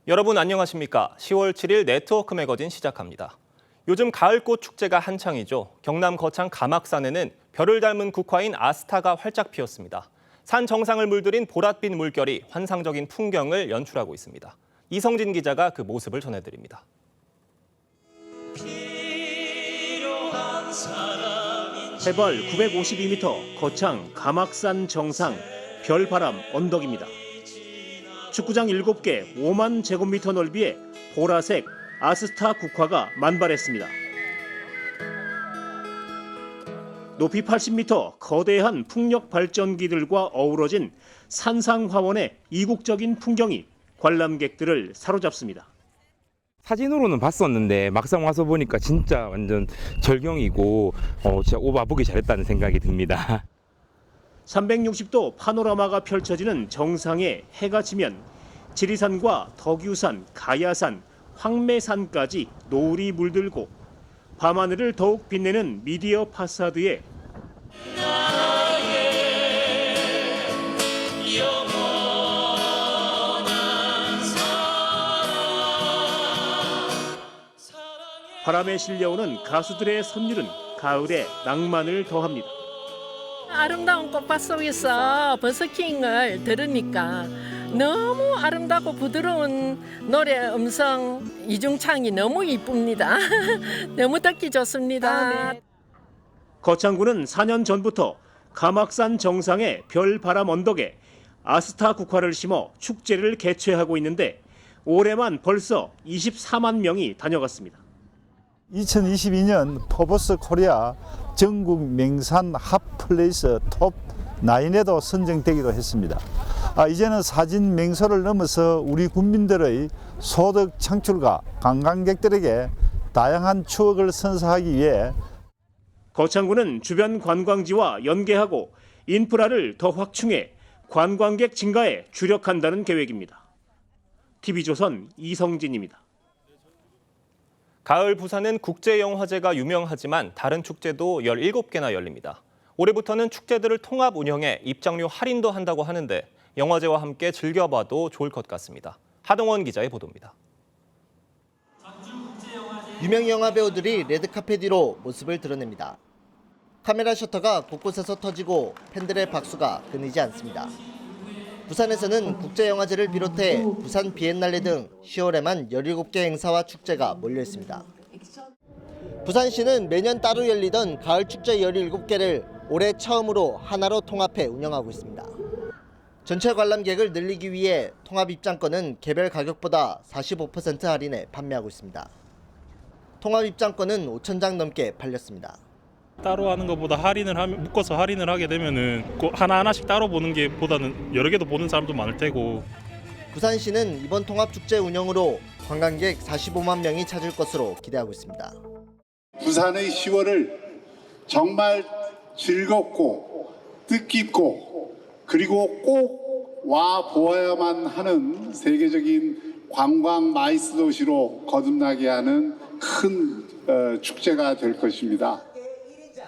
여러분 안녕하십니까? 10월 7일 네트워크 매거진 시작합니다. 요즘 가을꽃 축제가 한창이죠. 경남 거창 가막산에는 별을 닮은 국화인 아스타가 활짝 피었습니다. 산 정상을 물들인 보랏빛 물결이 환상적인 풍경을 연출하고 있습니다. 이성진 기자가 그 모습을 전해드립니다. 해발 952m 거창 가막산 정상 별바람 언덕입니다. 축구장 7개 5만 제곱미터 넓이의 보라색 아스타 국화가 만발했습니다. 높이 80m 거대한 풍력 발전기들과 어우러진 산상화원의 이국적인 풍경이 관람객들을 사로잡습니다. 사진으로는 봤었는데 막상 와서 보니까 진짜 완전 절경이고 진짜 와보기 잘했다는 생각이 듭니다. 360도 파노라마가 펼쳐지는 정상에 해가 지면 지리산과 덕유산, 가야산, 황매산까지 노을이 물들고 밤하늘을 더욱 빛내는 미디어 파사드에 바람에 실려오는 가수들의 선율은 가을에 낭만을 더합니다. 아름다운 꽃밭 속에서 버스킹을 들으니까 너무 아름답고 부드러운 노래 음성 이중창이 너무 이쁩니다. 너무 듣기 좋습니다. 네. 거창군은 4년 전부터 가막산 정상의 별바람 언덕에 아스타 국화를 심어 축제를 개최하고 있는데 올해만 벌써 24만 명이 다녀갔습니다. 2022년 포브스 코리아 전국 명산 핫플레이스 톱 9에도 선정되기도 했습니다. 이제는 사진 명소를 넘어서 우리 국민들의 소득 창출과 관광객들에게 다양한 추억을 선사하기 위해 거창군은 주변 관광지와 연계하고 인프라를 더 확충해 관광객 증가에 주력한다는 계획입니다. TV조선 이성진입니다. 가을 부산은 국제영화제가 유명하지만 다른 축제도 17개나 열립니다. 올해부터는 축제들을 통합 운영해 입장료 할인도 한다고 하는데 영화제와 함께 즐겨봐도 좋을 것 같습니다. 하동원 기자의 보도입니다. 유명 영화 배우들이 레드카펫 위로 모습을 드러냅니다. 카메라 셔터가 곳곳에서 터지고 팬들의 박수가 끊이지 않습니다. 부산에서는 국제영화제를 비롯해 부산 비엔날레 등 10월에만 17개 행사와 축제가 몰려 있습니다. 부산시는 매년 따로 열리던 가을 축제 17개를 올해 처음으로 하나로 통합해 운영하고 있습니다. 전체 관람객을 늘리기 위해 통합 입장권은 개별 가격보다 45% 할인해 판매하고 있습니다. 통합 입장권은 5,000장 넘게 팔렸습니다. 따로 하는 것보다 묶어서 할인을 하게 되면은 하나하나씩 따로 보는 게 보다는 여러 개도 보는 사람도 많을 테고. 부산시는 이번 통합축제 운영으로 관광객 45만 명이 찾을 것으로 기대하고 있습니다. 부산의 10월을 정말 즐겁고 뜻깊고 그리고 꼭 와 보아야만 하는 세계적인 관광 마이스 도시로 거듭나게 하는 큰 축제가 될 것입니다.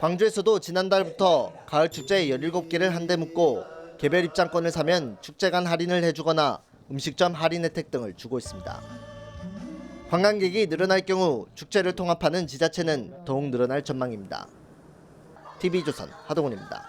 광주에서도 지난달부터 가을 축제 17개를 한데 묶고 개별 입장권을 사면 축제 간 할인을 해주거나 음식점 할인 혜택 등을 주고 있습니다. 관광객이 늘어날 경우 축제를 통합하는 지자체는 더욱 늘어날 전망입니다. TV조선 하동훈입니다.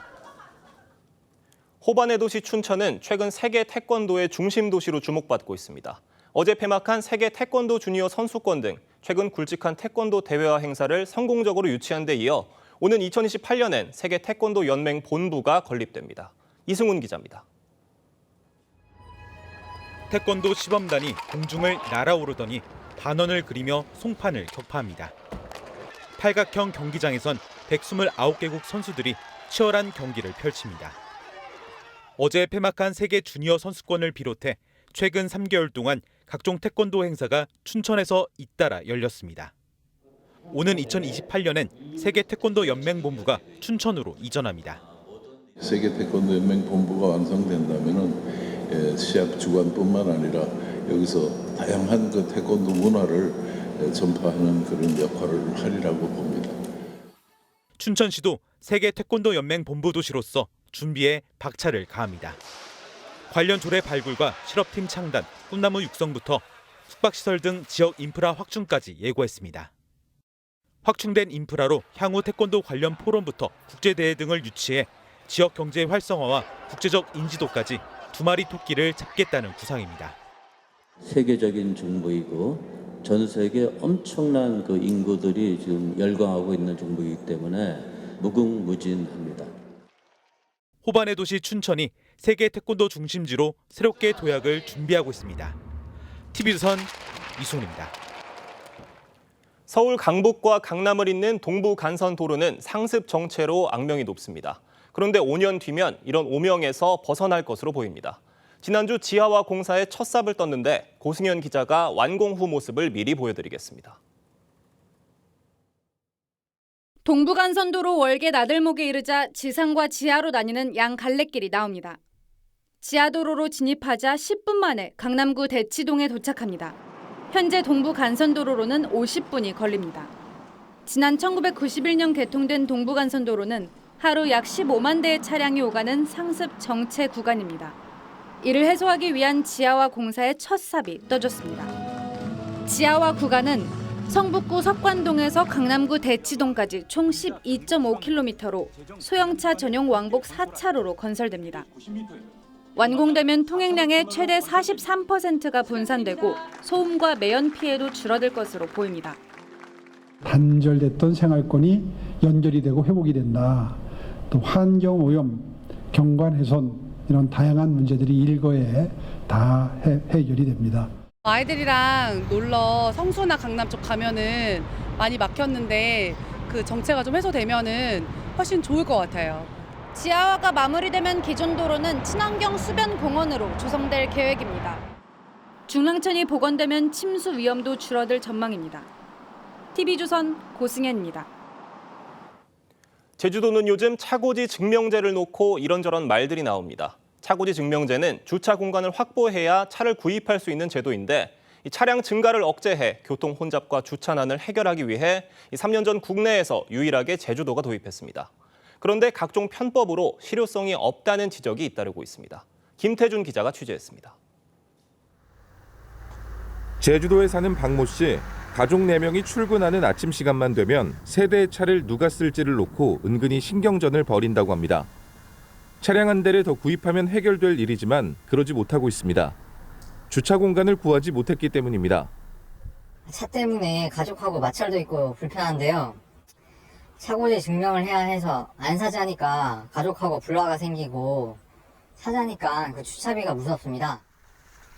호반의 도시 춘천은 최근 세계 태권도의 중심 도시로 주목받고 있습니다. 어제 폐막한 세계 태권도 주니어 선수권 등 최근 굵직한 태권도 대회와 행사를 성공적으로 유치한 데 이어 오는 2028년엔 세계 태권도 연맹 본부가 건립됩니다. 이승훈 기자입니다. 태권도 시범단이 공중을 날아오르더니 반원을 그리며 송판을 격파합니다. 팔각형 경기장에선 129개국 선수들이 치열한 경기를 펼칩니다. 어제 폐막한 세계 주니어 선수권을 비롯해 최근 3개월 동안 각종 태권도 행사가 춘천에서 잇따라 열렸습니다. 오는 2028년엔 세계 태권도 연맹 본부가 춘천으로 이전합니다. 세계 태권도 연맹 본부가 완성된다면은 시합 주관뿐만 아니라 여기서 다양한 그 태권도 문화를 전파하는 그런 역할을 하리라고 봅니다. 춘천시도 세계 태권도 연맹 본부 도시로서 준비에 박차를 가합니다. 관련 조례 발굴과 실업팀 창단, 꿈나무 육성부터 숙박시설 등 지역 인프라 확충까지 예고했습니다. 확충된 인프라로 향후 태권도 관련 포럼부터 국제대회 등을 유치해 지역 경제 활성화와 국제적 인지도까지 2마리 토끼를 잡겠다는 구상입니다. 세계적인 정부이고 전 세계 엄청난 그 인구들이 지금 열광하고 있는 정부이기 때문에 무궁무진합니다. 호반의 도시 춘천이 세계 태권도 중심지로 새롭게 도약을 준비하고 있습니다. TV조선 이승훈입니다. 서울 강북과 강남을 잇는 동부간선도로는 상습 정체로 악명이 높습니다. 그런데 5년 뒤면 이런 오명에서 벗어날 것으로 보입니다. 지난주 지하화 공사에 첫 삽을 떴는데 고승현 기자가 완공 후 모습을 미리 보여드리겠습니다. 동부간선도로 월계 나들목에 이르자 지상과 지하로 나뉘는 양 갈래길이 나옵니다. 지하도로로 진입하자 10분 만에 강남구 대치동에 도착합니다. 현재 동부간선도로로는 50분이 걸립니다. 지난 1991년 개통된 동부간선도로는 하루 약 15만 대의 차량이 오가는 상습 정체 구간입니다. 이를 해소하기 위한 지하화 공사의 첫 삽이 떠졌습니다. 지하화 구간은 성북구 석관동에서 강남구 대치동까지 총 12.5km로 소형차 전용 왕복 4차로로 건설됩니다. 완공되면 통행량의 최대 43%가 분산되고 소음과 매연 피해도 줄어들 것으로 보입니다. 단절됐던 생활권이 연결이 되고 회복이 된다. 또 환경 오염, 경관 훼손 이런 다양한 문제들이 일거에 다 해결이 됩니다. 아이들이랑 놀러 성수나 강남 쪽 가면은 많이 막혔는데 그 정체가 좀 해소되면은 훨씬 좋을 것 같아요. 지하화가 마무리되면 기존 도로는 친환경 수변 공원으로 조성될 계획입니다. 중랑천이 복원되면 침수 위험도 줄어들 전망입니다. TV조선 고승현입니다. 제주도는 요즘 차고지 증명제를 놓고 이런저런 말들이 나옵니다. 차고지 증명제는 주차 공간을 확보해야 차를 구입할 수 있는 제도인데 이 차량 증가를 억제해 교통 혼잡과 주차난을 해결하기 위해 3년 전 국내에서 유일하게 제주도가 도입했습니다. 그런데 각종 편법으로 실효성이 없다는 지적이 잇따르고 있습니다. 김태준 기자가 취재했습니다. 제주도에 사는 박모 씨. 가족 4명이 출근하는 아침 시간만 되면 세 대의 차를 누가 쓸지를 놓고 은근히 신경전을 벌인다고 합니다. 차량 한 대를 더 구입하면 해결될 일이지만 그러지 못하고 있습니다. 주차 공간을 구하지 못했기 때문입니다. 차 때문에 가족하고 마찰도 있고 불편한데요. 차고지 증명을 해야 해서 안 사자니까 가족하고 불화가 생기고 사자니까 그 주차비가 무섭습니다.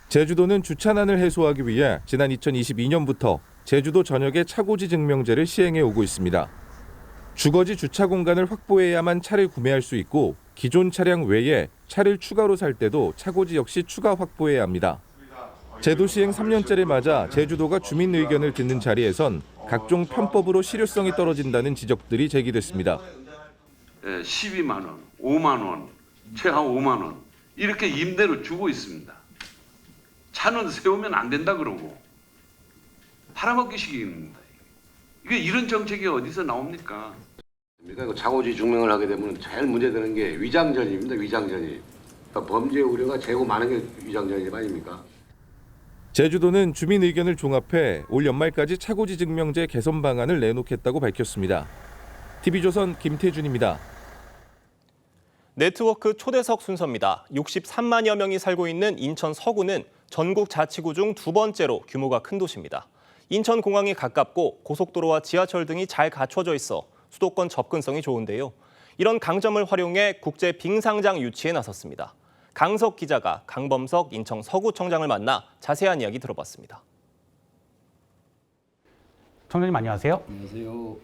제주도는 주차난을 해소하기 위해 지난 2022년부터 제주도 전역에 차고지 증명제를 시행해 오고 있습니다. 주거지 주차 공간을 확보해야만 차를 구매할 수 있고 기존 차량 외에 차를 추가로 살 때도 차고지 역시 추가 확보해야 합니다. 제도 시행 3년째를 맞아 제주도가 주민 의견을 듣는 자리에선 각종 편법으로 실효성이 떨어진다는 지적들이 제기됐습니다. 12만 원, 5만 원, 최하 5만 원 이렇게 임대로 주고 있습니다. 차는 세우면 안 된다 그러고 팔아먹기식입니다. 이게 이런 정책이 어디서 나옵니까? 차고지 증명을 하게 되면 제일 문제되는 게 위장전입니다. 위장전입. 그러니까 범죄 우려가 제일 많은 게 위장전입 아닙니까? 제주도는 주민 의견을 종합해 올 연말까지 차고지 증명제 개선 방안을 내놓겠다고 밝혔습니다. TV조선 김태준입니다. 네트워크 초대석 순서입니다. 63만여 명이 살고 있는 인천 서구는 전국 자치구 중 2번째로 규모가 큰 도시입니다. 인천공항이 가깝고 고속도로와 지하철 등이 잘 갖춰져 있어 수도권 접근성이 좋은데요. 이런 강점을 활용해 국제 빙상장 유치에 나섰습니다. 강석 기자가 강범석 인천 서구청장을 만나 자세한 이야기 들어봤습니다. 청장님 안녕하세요. 안녕하세요.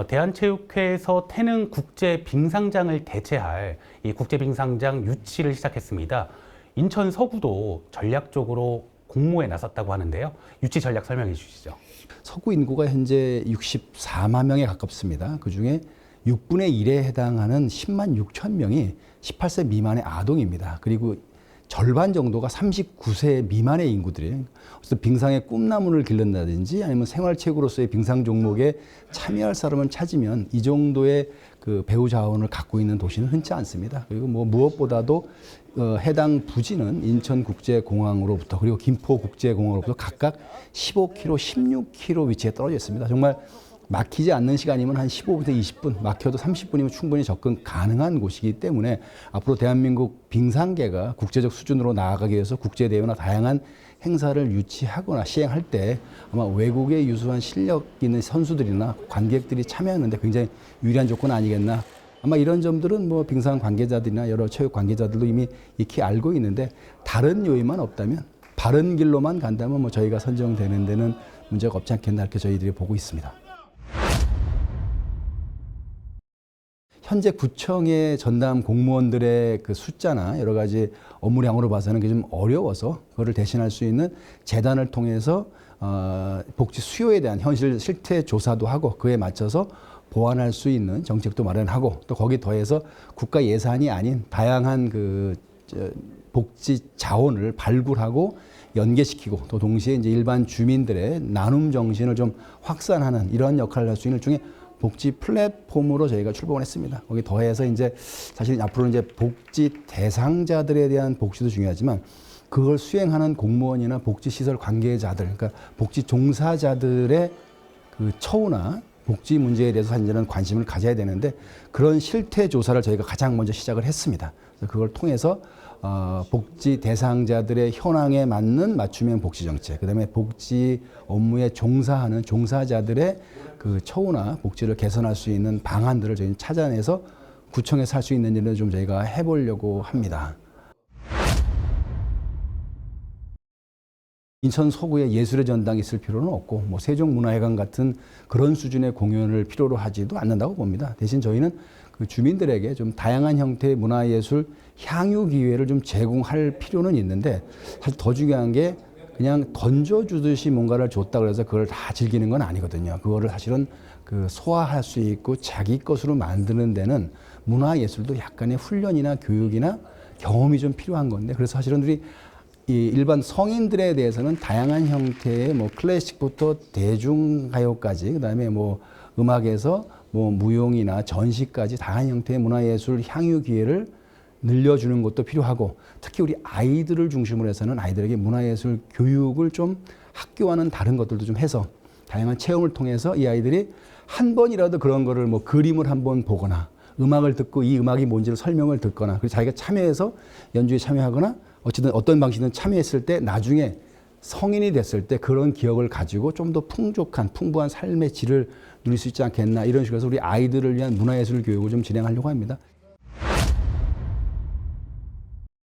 대한체육회에서 태릉 국제 빙상장을 대체할 이 국제 빙상장 유치를 시작했습니다. 인천 서구도 전략적으로 공모에 나섰다고 하는데요. 유치 전략 설명해 주시죠. 서구 인구가 현재 64만 명에 가깝습니다. 그중에 6분의 1에 해당하는 10만 6천 명이 18세 미만의 아동입니다. 그리고 절반 정도가 39세 미만의 인구들이에요. 그래서 빙상의 꿈나무를 기른다든지 아니면 생활체육으로서의 빙상 종목에 참여할 사람을 찾으면 이 정도의 그 배후 자원을 갖고 있는 도시는 흔치 않습니다. 그리고 뭐 무엇보다도 해당 부지는 인천국제공항으로부터 그리고 김포국제공항으로부터 각각 15km, 16km 위치에 떨어져 있습니다. 정말 막히지 않는 시간이면 한 15분에서 20분, 막혀도 30분이면 충분히 접근 가능한 곳이기 때문에 앞으로 대한민국 빙상계가 국제적 수준으로 나아가기 위해서 국제대회나 다양한 행사를 유치하거나 시행할 때 아마 외국의 유수한 실력 있는 선수들이나 관객들이 참여하는데 굉장히 유리한 조건 아니겠나. 아마 이런 점들은 뭐 빙상 관계자들이나 여러 체육 관계자들도 이미 익히 알고 있는데 다른 요인만 없다면 바른 길로만 간다면 뭐 저희가 선정되는 데는 문제가 없지 않겠나 이렇게 저희들이 보고 있습니다. 현재 구청의 전담 공무원들의 그 숫자나 여러 가지 업무량으로 봐서는 그게 좀 어려워서 그거를 대신할 수 있는 재단을 통해서 복지 수요에 대한 현실 실태 조사도 하고 그에 맞춰서 보완할 수 있는 정책도 마련하고 또 거기 더해서 국가 예산이 아닌 다양한 그 복지 자원을 발굴하고 연계시키고 또 동시에 이제 일반 주민들의 나눔 정신을 좀 확산하는 이런 역할을 할 수 있는 일종의 복지 플랫폼으로 저희가 출범을 했습니다. 거기 더해서 이제 사실 앞으로 이제 복지 대상자들에 대한 복지도 중요하지만 그걸 수행하는 공무원이나 복지시설 관계자들, 그러니까 복지 종사자들의 그 처우나 복지 문제에 대해서 현재는 관심을 가져야 되는데 그런 실태 조사를 저희가 가장 먼저 시작을 했습니다. 그래서 그걸 통해서 복지 대상자들의 현황에 맞는 맞춤형 복지 정책, 그다음에 복지 업무에 종사하는 종사자들의 그 처우나 복지를 개선할 수 있는 방안들을 저희는 찾아내서 구청에서 할 수 있는 일을 좀 저희가 해보려고 합니다. 인천 서구에 예술의 전당이 있을 필요는 없고 뭐 세종문화회관 같은 그런 수준의 공연을 필요로 하지도 않는다고 봅니다. 대신 저희는 그 주민들에게 좀 다양한 형태의 문화예술 향유 기회를 좀 제공할 필요는 있는데 사실 더 중요한 게 그냥 던져주듯이 뭔가를 줬다 그래서 그걸 다 즐기는 건 아니거든요. 그거를 사실은 그 소화할 수 있고 자기 것으로 만드는 데는 문화예술도 약간의 훈련이나 교육이나 경험이 좀 필요한 건데 그래서 사실은 우리 이 일반 성인들에 대해서는 다양한 형태의 뭐 클래식부터 대중가요까지 그다음에 뭐 음악에서 뭐 무용이나 전시까지 다양한 형태의 문화예술 향유 기회를 늘려주는 것도 필요하고 특히 우리 아이들을 중심으로 해서는 아이들에게 문화예술 교육을 좀 학교와는 다른 것들도 좀 해서 다양한 체험을 통해서 이 아이들이 한 번이라도 그런 거를 뭐 그림을 한번 보거나 음악을 듣고 이 음악이 뭔지를 설명을 듣거나 그리고 자기가 참여해서 연주에 참여하거나 어쨌든 어떤 방식이든 참여했을 때 나중에 성인이 됐을 때 그런 기억을 가지고 좀 더 풍부한 삶의 질을 누릴 수 있지 않겠나 이런 식으로 해서 우리 아이들을 위한 문화예술 교육을 좀 진행하려고 합니다.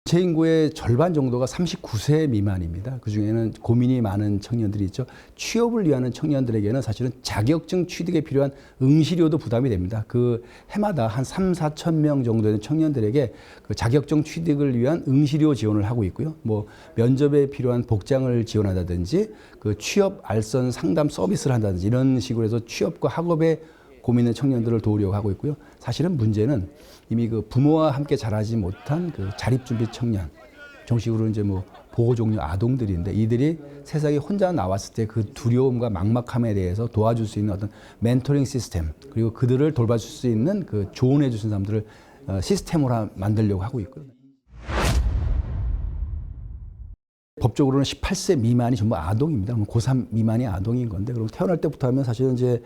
제 인구의 절반 정도가 39세 미만입니다. 그중에는 고민이 많은 청년들이 있죠. 취업을 위한 청년들에게는 사실은 자격증 취득에 필요한 응시료도 부담이 됩니다. 그 해마다 한 3-4천 명 정도 되는 청년들에게 그 자격증 취득을 위한 응시료 지원을 하고 있고요. 뭐 면접에 필요한 복장을 지원한다든지 그 취업 알선 상담 서비스를 한다든지 이런 식으로 해서 취업과 학업에 고민의 청년들을 도우려고 하고 있고요. 사실은 문제는 이미 그 부모와 함께 자라지 못한 그 자립준비 청년, 정식으로 이제 뭐 보호종료 아동들인데 이들이 세상에 혼자 나왔을 때 그 두려움과 막막함에 대해서 도와줄 수 있는 어떤 멘토링 시스템 그리고 그들을 돌봐줄 수 있는 그 조언해 주신 사람들을 시스템으로 만들려고 하고 있고요. 법적으로는 18세 미만이 전부 아동입니다. 고3 미만이 아동인 건데 그럼 태어날 때부터 하면 사실은 이제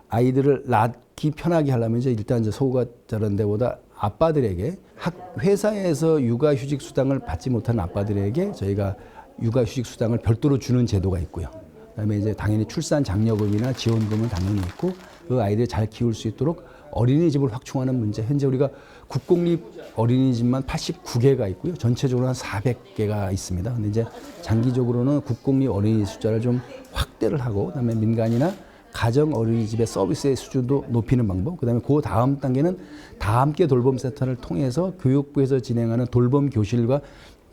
아이들을 낳기 편하게 하려면 이제 일단 이제 소가 자라는 데보다 아빠들에게 회사에서 육아휴직 수당을 받지 못하는 아빠들에게 저희가 육아휴직 수당을 별도로 주는 제도가 있고요. 그다음에 이제 당연히 출산 장려금이나 지원금은 당연히 있고 그 아이들이 잘 키울 수 있도록 어린이집을 확충하는 문제. 현재 우리가 국공립 어린이집만 89개가 있고요. 전체적으로 한 400개가 있습니다. 근데 이제 장기적으로는 국공립 어린이집 숫자를 좀 확대를 하고 그다음에 민간이나 가정 어린이집의 서비스의 수준도 높이는 방법, 그다음에 그 다음 단계는 다 함께 돌봄 센터를 통해서 교육부에서 진행하는 돌봄 교실과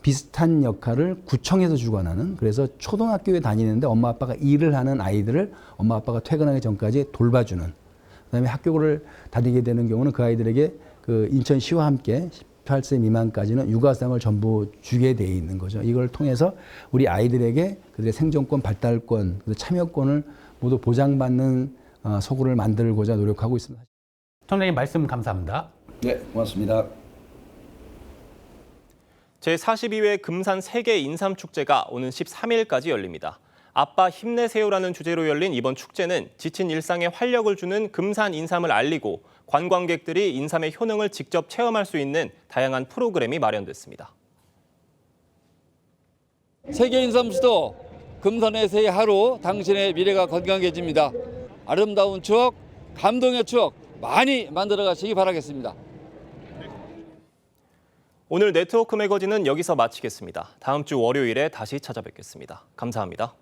비슷한 역할을 구청에서 주관하는 그래서 초등학교에 다니는데 엄마 아빠가 일을 하는 아이들을 엄마 아빠가 퇴근하기 전까지 돌봐주는 그다음에 학교를 다니게 되는 경우는 그 아이들에게 그 인천시와 함께 18세 미만까지는 육아상을 전부 주게 돼 있는 거죠. 이걸 통해서 우리 아이들에게 그들의 생존권, 발달권, 참여권을 모두 보장받는 서구를 만들고자 노력하고 있습니다. 청장님 말씀 감사합니다. 네, 고맙습니다. 제42회 금산 세계 인삼축제가 오는 13일까지 열립니다. 아빠 힘내세요라는 주제로 열린 이번 축제는 지친 일상에 활력을 주는 금산 인삼을 알리고 관광객들이 인삼의 효능을 직접 체험할 수 있는 다양한 프로그램이 마련됐습니다. 세계 인삼 수도 금산에서의 하루, 당신의 미래가 건강해집니다. 아름다운 추억, 감동의 추억 많이 만들어 가시기 바라겠습니다. 오늘 네트워크 매거진은 여기서 마치겠습니다. 다음 주 월요일에 다시 찾아뵙겠습니다. 감사합니다.